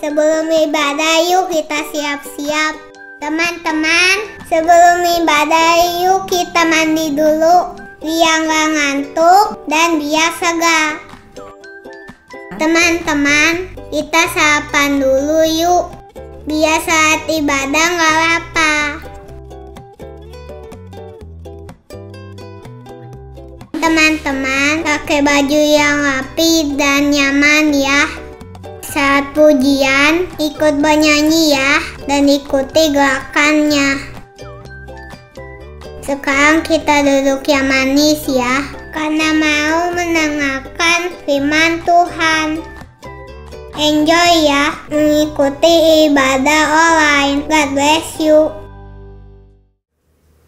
Sebelum ibadah yuk kita siap-siap. Teman-teman, sebelum ibadah yuk kita mandi dulu. Biar gak ngantuk dan biar segar. Teman-teman, kita sarapan dulu yuk. Biar saat ibadah gak lapar. Teman-teman, pakai baju yang rapi dan nyaman ya. Saat pujian, ikut bernyanyi ya, dan ikuti gerakannya. Sekarang kita duduk yang manis ya, karena mau mendengarkan firman Tuhan. Enjoy ya, mengikuti ibadah online. God bless you.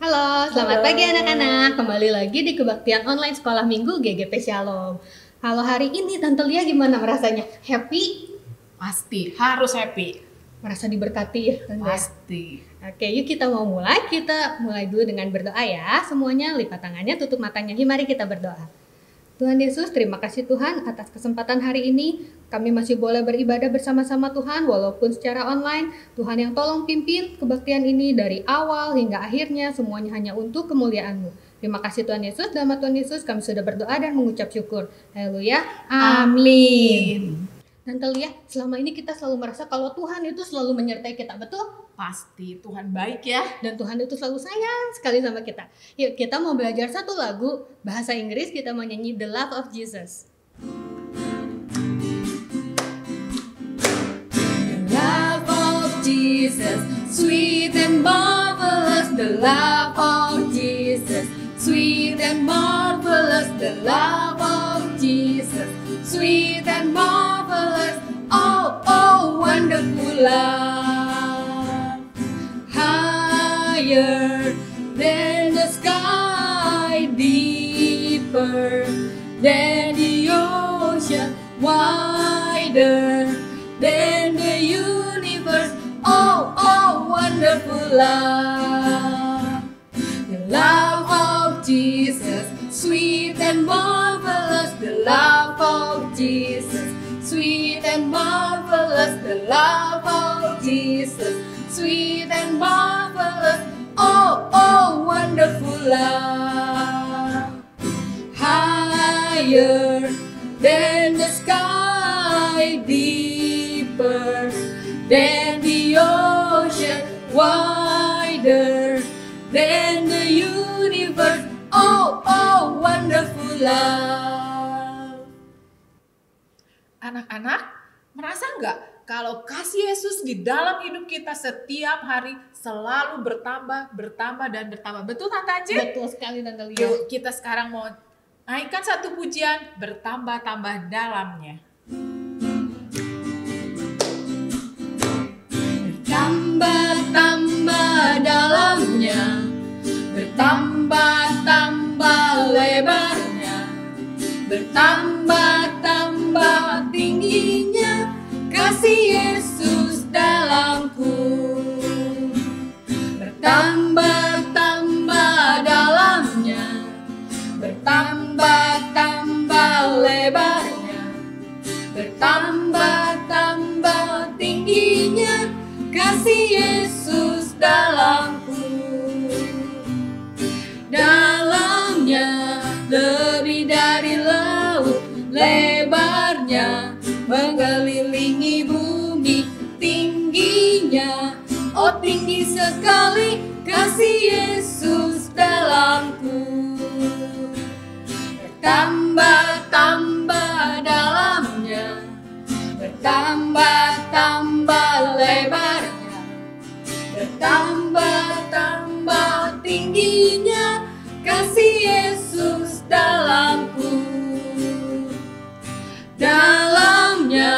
Halo, selamat pagi anak-anak. Kembali lagi di kebaktian online sekolah minggu GGP Shalom. Halo, hari ini Tante Lia gimana merasanya? Happy? Pasti, harus happy. Merasa diberkati ya Tante? Pasti. Oke, yuk kita mau mulai. Kita mulai dulu dengan berdoa ya. Semuanya lipat tangannya, tutup matanya. Mari kita berdoa. Tuhan Yesus, terima kasih Tuhan atas kesempatan hari ini. Kami masih boleh beribadah bersama-sama Tuhan, walaupun secara online. Tuhan yang tolong pimpin kebaktian ini dari awal hingga akhirnya, semuanya hanya untuk kemuliaan-Mu. Terima kasih Tuhan Yesus, dalam nama Tuhan Yesus kami sudah berdoa dan mengucap syukur. Haleluya. Amin. Tante Lia, selama ini kita selalu merasa kalau Tuhan itu selalu menyertai kita, betul? Pasti, Tuhan baik ya. Dan Tuhan itu selalu sayang sekali sama kita. Yuk, kita mau belajar satu lagu bahasa Inggris, kita mau nyanyi The Love of Jesus. The love of Jesus, sweet and marvelous. The love of Jesus, sweet and marvelous. The love of Jesus, sweet and marvelous. Oh, oh, wonderful love. Higher than the sky, deeper than the ocean, wider than the universe. Oh, oh, wonderful love. The love of Jesus, sweet and marvelous. The love of Jesus, sweet and marvelous. The love of Jesus, sweet and marvelous. Oh, oh, wonderful love. Higher than the sky, deeper than the ocean, wider than the universe. Oh, oh, wonderful love. Anak-anak, merasa nggak kalau kasih Yesus di dalam hidup kita setiap hari selalu bertambah, dan bertambah. Betul Tante Aceh? Betul sekali Tante Lia. Yuk, kita sekarang mau naikkan satu pujian, bertambah-tambah dalamnya. Bertambah-tambah dalamnya, bertambah-tambah lebarnya, bertambah-tambah tingginya kasih Yesus dalamku. Bertambah-tambah dalamnya, bertambah-tambah lebarnya, bertambah-tambah tingginya kasih Yesus dalamku. Dalamnya lebih dari laut, lebarnya mengelilingi bumi, tingginya oh tinggi sekali kasih Yesus dalamku. Bertambah-tambah dalamnya, bertambah-tambah lebarnya, bertambah-tambah tingginya kasih Yesus dalamku. Dalamnya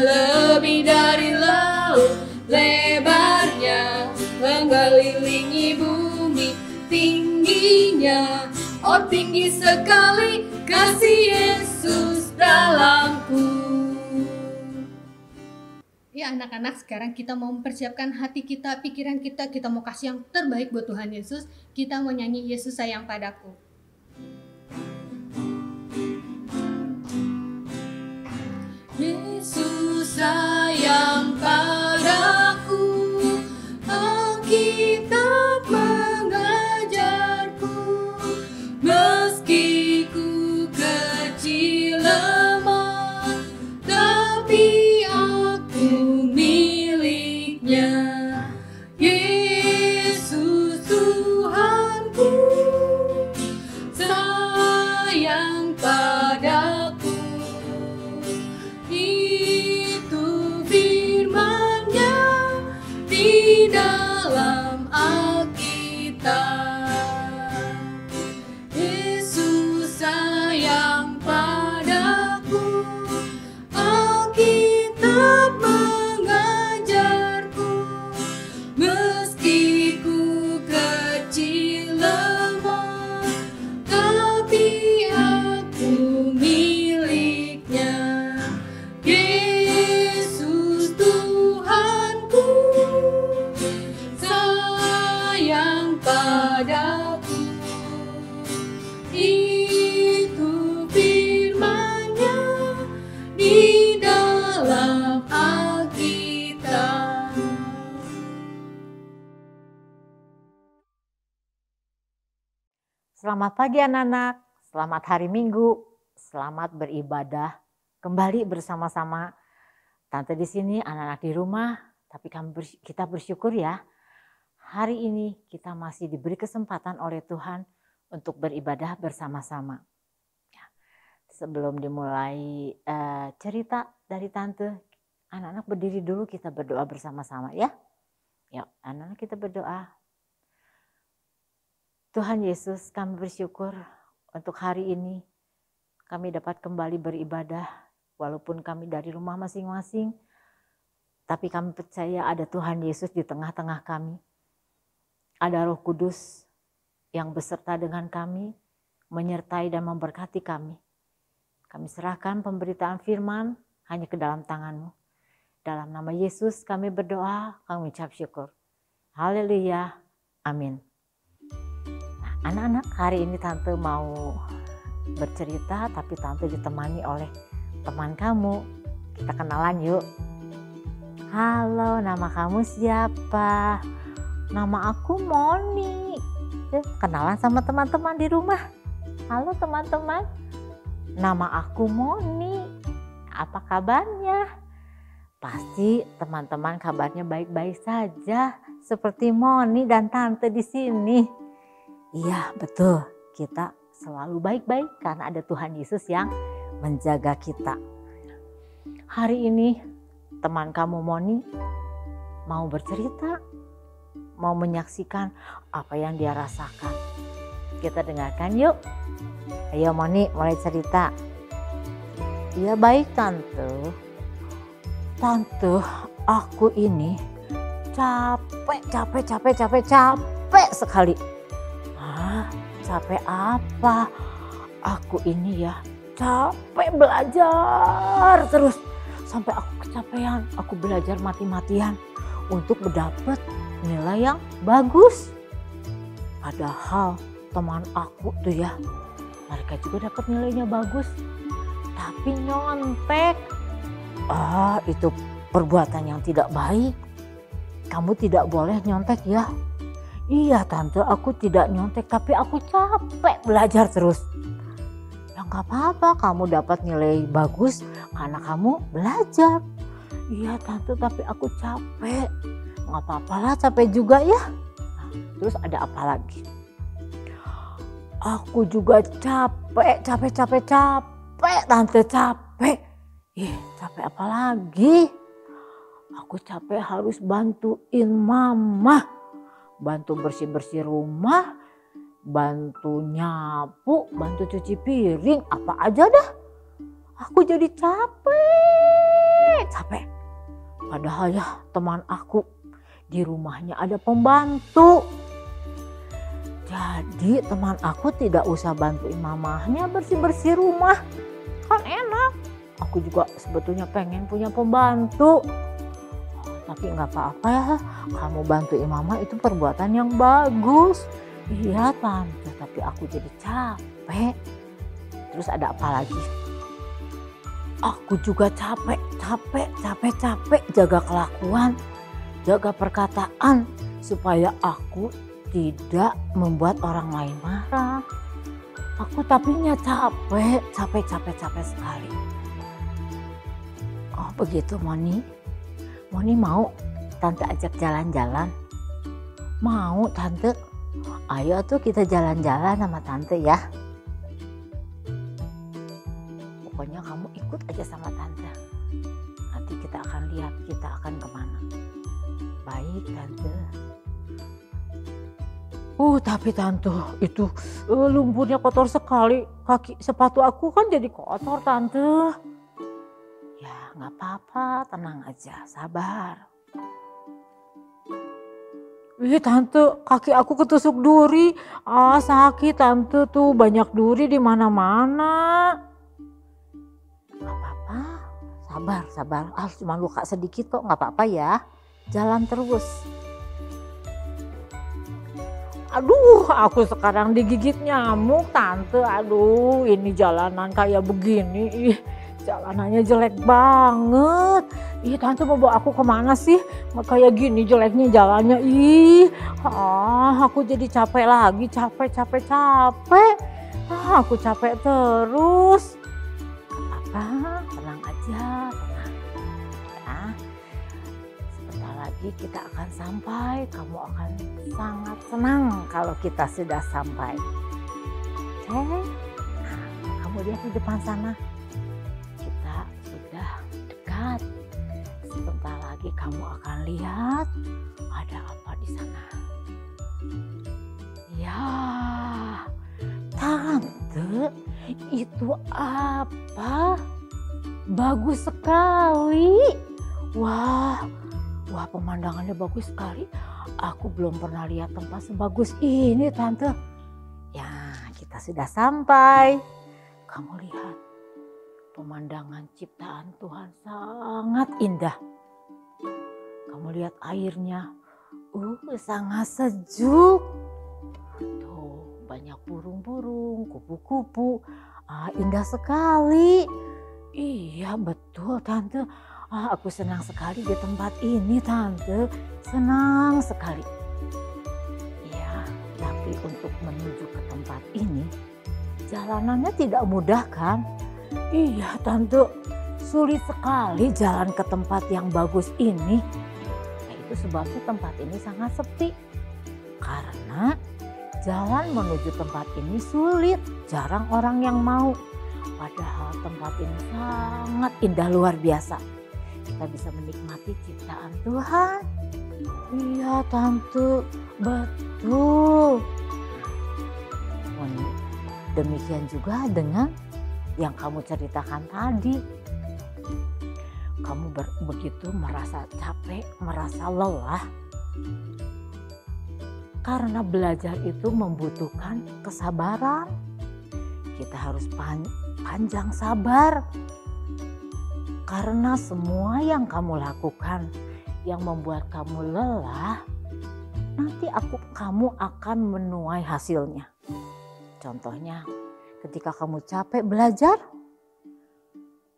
lebih dari laut, lebarnya mengelilingi bumi, tingginya oh tinggi sekali kasih Yesus dalamku. Ya anak-anak, sekarang kita mau mempersiapkan hati kita, pikiran kita, kita mau kasih yang terbaik buat Tuhan Yesus. Kita mau nyanyi Yesus sayang padaku. Yesus sayang padaku. kecil lemah, tapi aku miliknya. Yesus Tuhanku sayang padaku. Itu firman-Nya di dalam Alkitab. Yesus sayang padaku. Alkitab mengajarku, meski ku kecil lemah, tapi aku miliknya. Yesus Tuhanku sayang padaku. Itu firman-Nya di dalam Alkitab. Selamat pagi anak-anak, selamat hari Minggu, selamat beribadah kembali bersama-sama. Tante di sini, anak-anak di rumah, tapi kita bersyukur ya. Hari ini kita masih diberi kesempatan oleh Tuhan untuk beribadah bersama-sama. Ya, sebelum dimulai cerita dari Tante, anak-anak berdiri dulu, kita berdoa bersama-sama ya. Yuk, anak-anak kita berdoa. Tuhan Yesus, kami bersyukur untuk hari ini kami dapat kembali beribadah walaupun kami dari rumah masing-masing, tapi kami percaya ada Tuhan Yesus di tengah-tengah kami. Ada Roh Kudus yang beserta dengan kami, menyertai dan memberkati kami. Kami serahkan pemberitaan firman hanya ke dalam tangan-Mu. Dalam nama Yesus kami berdoa, kami ucap syukur. Haleluya, amin. Anak-anak, hari ini Tante mau bercerita, tapi Tante ditemani oleh teman kamu. Kita kenalan yuk. Halo, nama kamu siapa? Nama aku Moni. Kenalan sama teman-teman di rumah. Halo teman-teman, nama aku Moni. Apa kabarnya? Pasti teman-teman kabarnya baik-baik saja, seperti Moni dan Tante di sini. Iya betul, kita selalu baik-baik karena ada Tuhan Yesus yang menjaga kita. Hari ini teman kamu Moni mau bercerita, mau menyaksikan apa yang dia rasakan. Kita dengarkan yuk. Ayo Moni, mulai cerita. Iya baik Tante. Tante, aku ini capek sekali. Capek apa? Aku ini ya capek belajar terus. Sampai aku kecapean, aku belajar mati-matian untuk mendapat nilai yang bagus. Padahal teman aku tuh ya, mereka juga dapat nilainya bagus, tapi nyontek. Itu perbuatan yang tidak baik. Kamu tidak boleh nyontek ya. Iya Tante, aku tidak nyontek, tapi aku capek belajar terus. Ya gak apa-apa, kamu dapat nilai bagus karena kamu belajar. Iya Tante, tapi aku capek. Gak apa-apa lah, capek juga ya. Nah, terus ada apa lagi? Aku juga capek Tante, capek. Capek apa lagi? Aku capek harus bantuin mama. Bantu bersih-bersih rumah, bantu nyapu, bantu cuci piring, apa aja dah. Aku jadi capek. Padahal ya teman aku di rumahnya ada pembantu. Jadi teman aku tidak usah bantuin mamahnya bersih-bersih rumah. Kan enak. Aku juga sebetulnya pengen punya pembantu. Tapi nggak apa-apa ya, kamu bantuin mama itu perbuatan yang bagus. Iya Tante, tapi aku jadi capek. Terus ada apa lagi? Aku juga capek jaga kelakuan, jaga perkataan supaya aku tidak membuat orang lain marah. Aku tapinya capek sekali. Oh begitu Moni. Moni mau Tante ajak jalan-jalan? Mau Tante? Ayo tuh kita jalan-jalan sama Tante ya. Pokoknya kamu ikut aja sama Tante. Nanti kita akan lihat kita akan kemana. Baik Tante. Tapi Tante itu lumpurnya kotor sekali. Kaki sepatu aku kan jadi kotor Tante. Ya nggak apa-apa, tenang aja, sabar. Tante, kaki aku ketusuk duri. Sakit Tante tuh, banyak duri di mana-mana. Nggak apa-apa, sabar. Cuma luka sedikit kok, nggak apa-apa ya. Jalan terus. Aduh, aku sekarang digigit nyamuk Tante. Aduh, ini jalanan kayak begini. Jalanannya jelek banget. Tante mau bawa aku kemana sih? Kayak gini jeleknya jalannya. Aku jadi capek lagi. Capek. Aku capek terus. Gak apa-apa, tenang aja, tenang. Ya. Sebentar lagi kita akan sampai. Kamu akan sangat senang kalau kita sudah sampai. Oke? Nah, kamu lihat di depan sana. Kita sudah dekat. Sebentar lagi kamu akan lihat ada apa di sana. Ya, Tante, itu apa? Bagus sekali. Wah, pemandangannya bagus sekali. Aku belum pernah lihat tempat sebagus ini, Tante. Ya, kita sudah sampai. Kamu lihat, pemandangan ciptaan Tuhan sangat indah. Kamu lihat airnya, sangat sejuk. Tuh, banyak burung-burung, kupu-kupu. Indah sekali. Iya, betul Tante. Aku senang sekali di tempat ini Tante. Senang sekali. Iya, tapi untuk menuju ke tempat ini, jalanannya tidak mudah kan? Iya Tante, sulit sekali jalan ke tempat yang bagus ini. Itu sebabnya tempat ini sangat sepi. Karena jalan menuju tempat ini sulit, jarang orang yang mau. Padahal tempat ini sangat indah luar biasa. Kita bisa menikmati ciptaan Tuhan. Iya Tante, betul. Demikian juga dengan yang kamu ceritakan tadi. Kamu begitu merasa capek, merasa lelah. Karena belajar itu membutuhkan kesabaran. Kita harus panjang sabar. Karena semua yang kamu lakukan yang membuat kamu lelah, nanti kamu akan menuai hasilnya. Contohnya, ketika kamu capek belajar,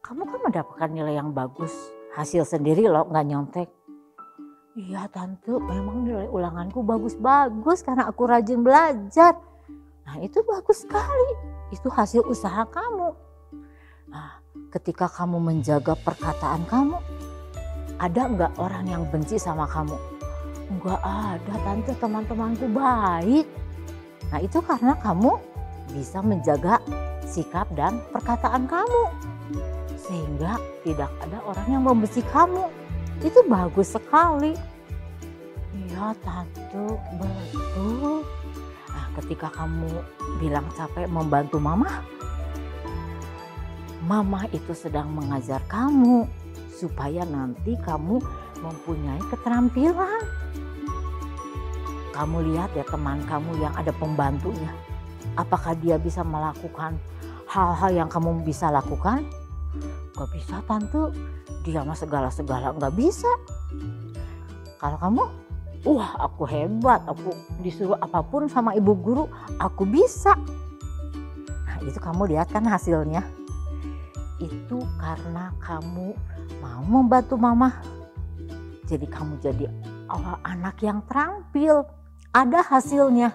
kamu kan mendapatkan nilai yang bagus. Hasil sendiri loh, nggak nyontek. Iya Tante, memang nilai ulanganku bagus-bagus karena aku rajin belajar. Nah itu bagus sekali, itu hasil usaha kamu. Nah, ketika kamu menjaga perkataan kamu, ada nggak orang yang benci sama kamu? Nggak ada Tante, teman-temanku baik. Nah itu karena kamu bisa menjaga sikap dan perkataan kamu. Sehingga tidak ada orang yang membenci kamu. Itu bagus sekali. Iya Tante, betul. Nah, ketika kamu bilang capek membantu mama itu sedang mengajar kamu supaya nanti kamu mempunyai keterampilan. Kamu lihat ya teman kamu yang ada pembantunya. Apakah dia bisa melakukan hal-hal yang kamu bisa lakukan? Gak bisa Tante, dia mah segala-segala gak bisa. Kalau kamu, aku hebat, aku disuruh apapun sama ibu guru, aku bisa. Nah itu kamu lihat kan hasilnya. Itu karena kamu mau membantu mama. Jadi kamu jadi anak yang terampil, ada hasilnya.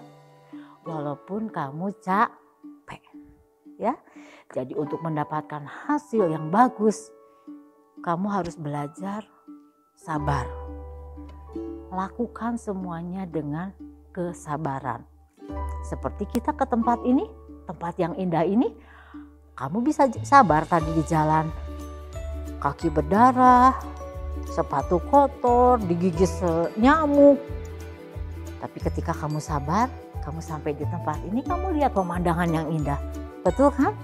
Walaupun kamu capek. ya. Jadi untuk mendapatkan hasil yang bagus, kamu harus belajar sabar. Lakukan semuanya dengan kesabaran. Seperti kita ke tempat ini, tempat yang indah ini, kamu bisa sabar tadi di jalan. Kaki berdarah, sepatu kotor, digigit nyamuk. Tapi ketika kamu sabar, kamu sampai di tempat ini, kamu lihat pemandangan yang indah. Betul kan?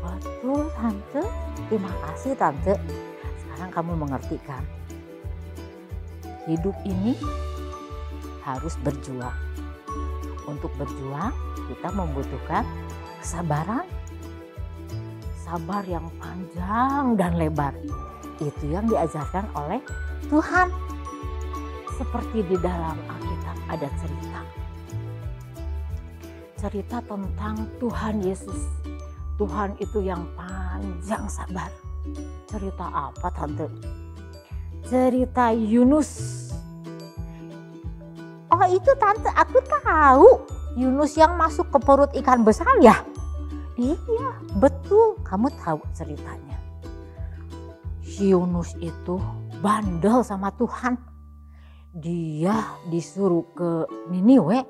Betul Tante. Terima kasih Tante. Sekarang kamu mengerti kan? Hidup ini harus berjuang. Untuk berjuang kita membutuhkan kesabaran. Sabar yang panjang dan lebar. Itu yang diajarkan oleh Tuhan. Seperti di dalam Alkitab ada cerita. Cerita tentang Tuhan Yesus. Tuhan itu yang panjang sabar. Cerita apa Tante? Cerita Yunus. Oh itu Tante, aku tahu. Yunus yang masuk ke perut ikan besar ya? Iya betul, kamu tahu ceritanya. Yunus itu bandel sama Tuhan. Dia disuruh ke Niniwe,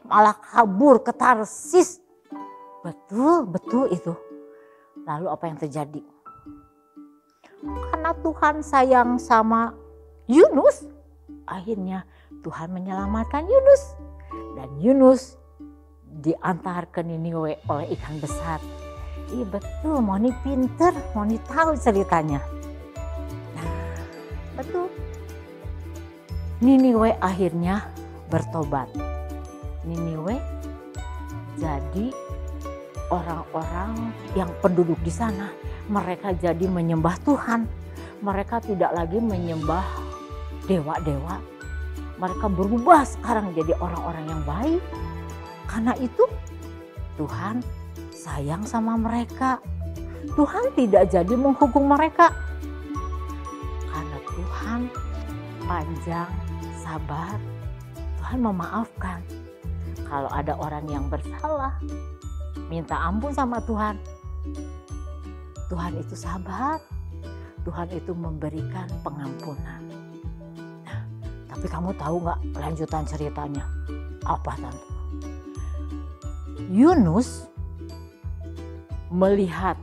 malah kabur ke Tarsis. Betul itu. Lalu apa yang terjadi? Karena Tuhan sayang sama Yunus, akhirnya Tuhan menyelamatkan Yunus. Dan Yunus diantar ke Niniwe oleh ikan besar. Iya betul, Moni pinter, Moni tahu ceritanya. Nah, betul. Niniwe akhirnya bertobat. Niniwe jadi orang-orang yang penduduk di sana. Mereka jadi menyembah Tuhan. Mereka tidak lagi menyembah dewa-dewa. Mereka berubah sekarang jadi orang-orang yang baik. Karena itu Tuhan sayang sama mereka. Tuhan tidak jadi menghukum mereka. Karena Tuhan panjang sabar. Tuhan memaafkan. Kalau ada orang yang bersalah, minta ampun sama Tuhan. Tuhan itu sabar. Tuhan itu memberikan pengampunan. Nah, tapi kamu tahu nggak lanjutan ceritanya? Apa Tante? Yunus melihat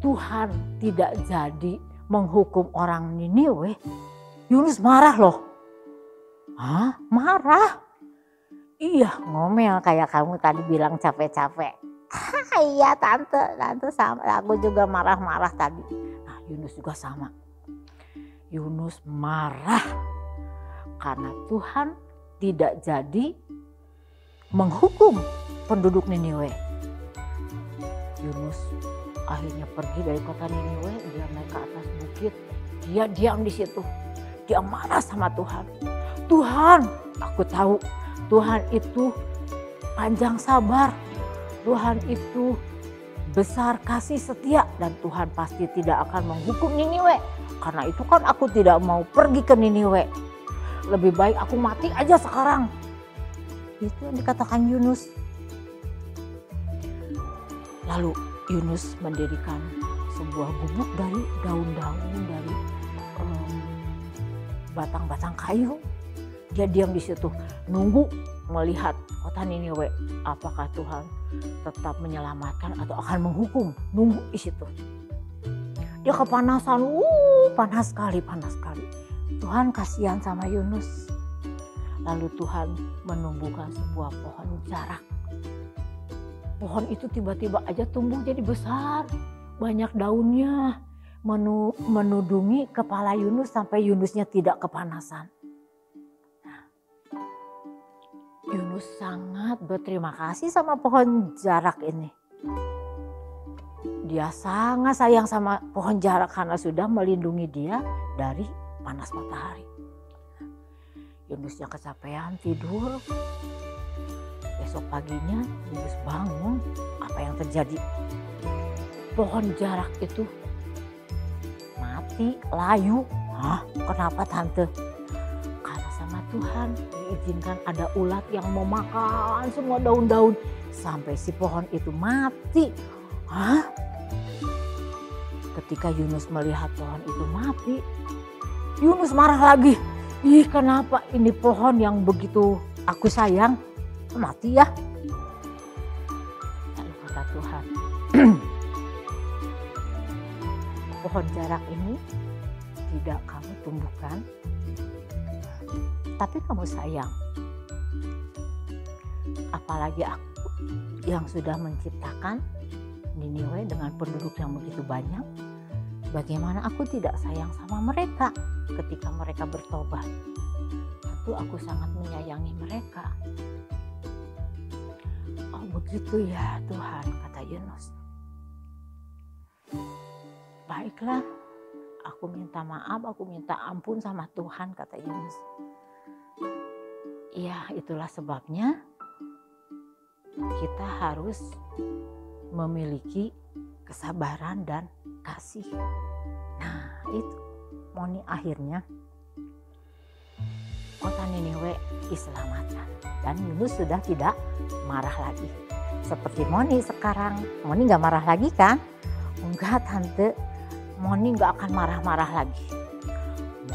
Tuhan tidak jadi menghukum orang Niniwe. Yunus marah loh. Hah? Marah? Iya, ngomel kayak kamu tadi bilang capek-capek. Iya tante sama, aku juga marah-marah tadi. Nah Yunus juga sama. Yunus marah karena Tuhan tidak jadi menghukum penduduk Niniwe. Yunus akhirnya pergi dari kota Niniwe, dia naik ke atas bukit, dia diam di situ. Dia marah sama Tuhan. Tuhan, aku tahu Tuhan itu panjang sabar. Tuhan itu besar kasih setia dan Tuhan pasti tidak akan menghukum Niniwe. Karena itu kan aku tidak mau pergi ke Niniwe. Lebih baik aku mati aja sekarang. Itu yang dikatakan Yunus. Lalu Yunus mendirikan sebuah gubuk dari daun-daun, dari batang-batang kayu. Dia diam di situ, nunggu melihat kota Niniwe. Apakah Tuhan tetap menyelamatkan atau akan menghukum? Nunggu di situ. Dia kepanasan, panas sekali. Tuhan kasihan sama Yunus. Lalu Tuhan menumbuhkan sebuah pohon jarak. Pohon itu tiba-tiba aja tumbuh jadi besar. Banyak daunnya menudungi kepala Yunus sampai Yunusnya tidak kepanasan. Yunus sangat berterima kasih sama pohon jarak ini. Dia sangat sayang sama pohon jarak karena sudah melindungi dia dari panas matahari. Yunusnya kecapean tidur. Besok paginya Yunus bangun. Apa yang terjadi? Pohon jarak itu mati, layu. Hah? Kenapa Tante? Karena sama Tuhan diizinkan ada ulat yang mau makan semua daun-daun sampai si pohon itu mati. Hah? Ketika Yunus melihat pohon itu mati, Yunus marah lagi. Ih, kenapa ini pohon yang begitu aku sayang mati ya? Lalu kata Tuhan, pohon jarak ini tidak kamu tumbuhkan, tapi kamu sayang. Apalagi aku yang sudah menciptakan Niniwe dengan penduduk yang begitu banyak, bagaimana aku tidak sayang sama mereka ketika mereka bertobat? Tentu aku sangat menyayangi mereka. Oh begitu ya Tuhan, kata Yunus. Baiklah, aku minta maaf, aku minta ampun sama Tuhan, kata Yunus. Ya, itulah sebabnya kita harus memiliki kesabaran dan kasih. Nah, itu Moni akhirnya kota Niniwe diselamatkan dan Yunus sudah tidak marah lagi. Seperti Moni sekarang, Moni gak marah lagi kan? Enggak tante, Moni gak akan marah-marah lagi.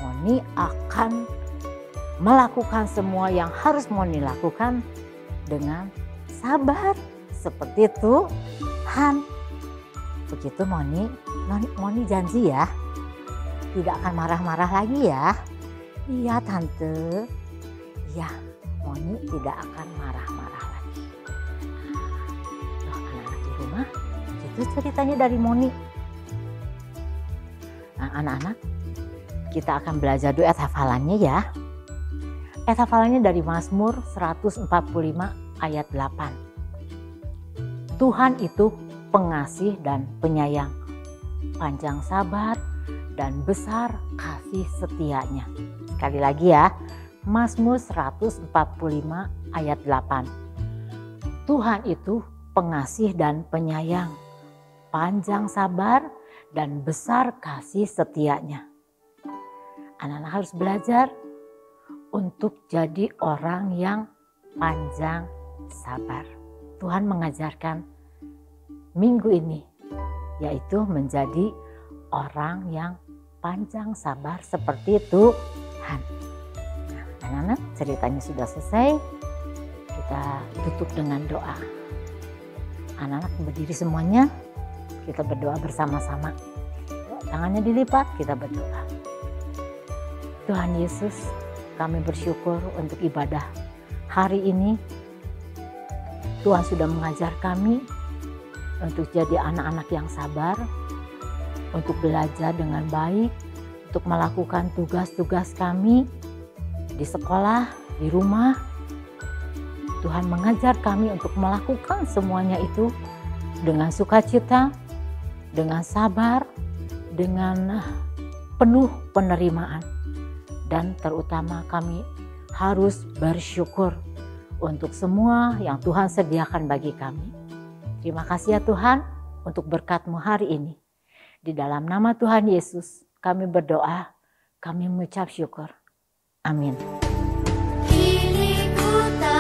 Moni akan melakukan semua yang harus Moni lakukan dengan sabar seperti Tuhan. Begitu Moni janji ya, tidak akan marah-marah lagi ya. Iya tante, iya Moni tidak akan marah-marah lagi. Loh, anak-anak di rumah, itu ceritanya dari Moni. Nah anak-anak, kita akan belajar duet hafalannya ya. Ayat hafalannya dari Mazmur 145 ayat 8. Tuhan itu pengasih dan penyayang, panjang sabar dan besar kasih setianya. Sekali lagi ya, Mazmur 145 ayat 8. Tuhan itu pengasih dan penyayang, panjang sabar dan besar kasih setianya. Anak-anak harus belajar untuk jadi orang yang panjang sabar. Tuhan mengajarkan minggu ini, yaitu menjadi orang yang panjang sabar seperti Tuhan. Nah, anak-anak, ceritanya sudah selesai. Kita tutup dengan doa. Anak-anak berdiri semuanya, kita berdoa bersama-sama. Tangannya dilipat, kita berdoa. Tuhan Yesus, kami bersyukur untuk ibadah hari ini. Tuhan sudah mengajar kami untuk jadi anak-anak yang sabar, untuk belajar dengan baik, untuk melakukan tugas-tugas kami di sekolah, di rumah. Tuhan mengajar kami untuk melakukan semuanya itu dengan sukacita, dengan sabar, dengan penuh penerimaan. Dan terutama kami harus bersyukur untuk semua yang Tuhan sediakan bagi kami. Terima kasih ya Tuhan untuk berkat-Mu hari ini. Di dalam nama Tuhan Yesus kami berdoa, kami mengucap syukur. Amin. Ini ku tahu